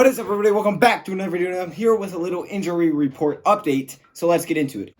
What is up, everybody? Welcome back to another video. I'm here with a little injury report update, so let's get into it.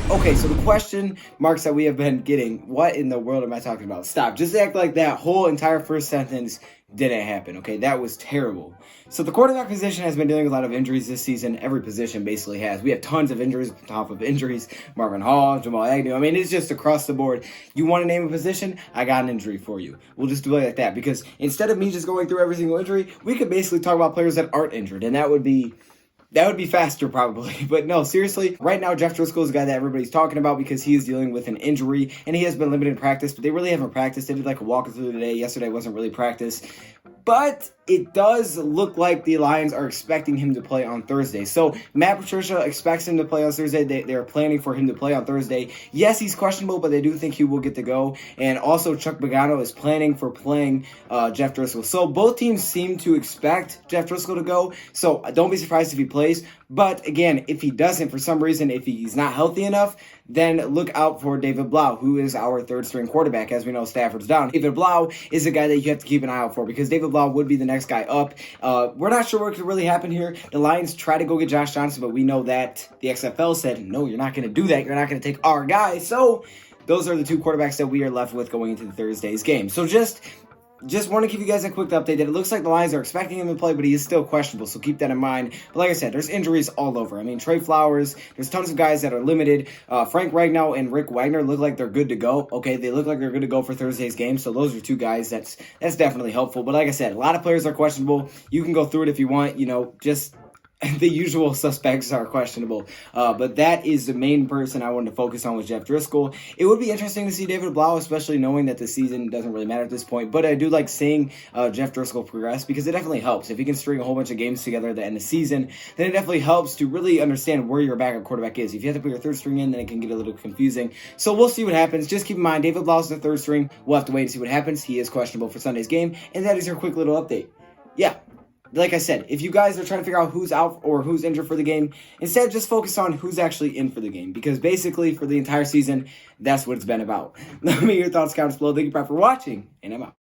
Okay, so the question marks that we have been getting, what in the world am I talking about? Stop. Just act like that whole entire first sentence didn't happen, okay? That was terrible. So the quarterback position has been dealing with a lot of injuries this season. Every position basically has. We have tons of injuries on top of injuries. Marvin Hall, Jamal Agnew. I mean, it's just across the board. You want to name a position? I got an injury for you. We'll just do it like that, because instead of me just going through every single injury, we could basically talk about players that aren't injured, and that would be faster probably. But no, seriously, right now Jeff Driskel is a guy that everybody's talking about because he is dealing with an injury and he has been limited in practice, but they really haven't practiced. They did like a walkthrough today. Yesterday wasn't really practice. But it does look like the Lions are expecting him to play on Thursday. So Matt Patricia expects him to play on Thursday. They're planning for him to play on Thursday. Yes, he's questionable, but they do think he will get to go. And also Chuck Pagano is planning for playing Jeff Driskel. So both teams seem to expect Jeff Driskel to go. So don't be surprised if he plays. But again, if he doesn't, for some reason, if he's not healthy enough, then look out for David Blau, who is our third string quarterback. As we know, Stafford's down. David Blau is a guy that you have to keep an eye out for, because David Blau would be the next guy up. We're not sure what could really happen here. The Lions try to go get Josh Johnson, but we know that the XFL said, no, you're not going to do that. You're not going to take our guy. So those are the two quarterbacks that we are left with going into Thursday's game. So just want to give you guys a quick update that it looks like the Lions are expecting him to play, but he is still questionable, so keep that in mind. But like I said, there's injuries all over. I mean, Trey Flowers, there's tons of guys that are limited. Frank Ragnow and Rick Wagner look like they're good to go. Okay, they look like they're good to go for Thursday's game, so those are two guys that's definitely helpful. But like I said, a lot of players are questionable. You can go through it if you want, just the usual suspects are questionable, but that is the main person I wanted to focus on, with Jeff Driskel. It would be interesting to see David Blau, especially knowing that the season doesn't really matter at this point, but I do like seeing Jeff Driskel progress, because it definitely helps. If he can string a whole bunch of games together at the end of the season, then it definitely helps to really understand where your backup quarterback is. If you have to put your third string in, then it can get a little confusing. So we'll see what happens. Just keep in mind, David Blau is the third string. We'll have to wait and see what happens. He is questionable for Sunday's game, and that is your quick little update. Yeah. Like I said, if you guys are trying to figure out who's out or who's injured for the game, instead just focus on who's actually in for the game, because basically for the entire season, that's what it's been about. Let me know your thoughts, comments below. Thank you for watching, and I'm out.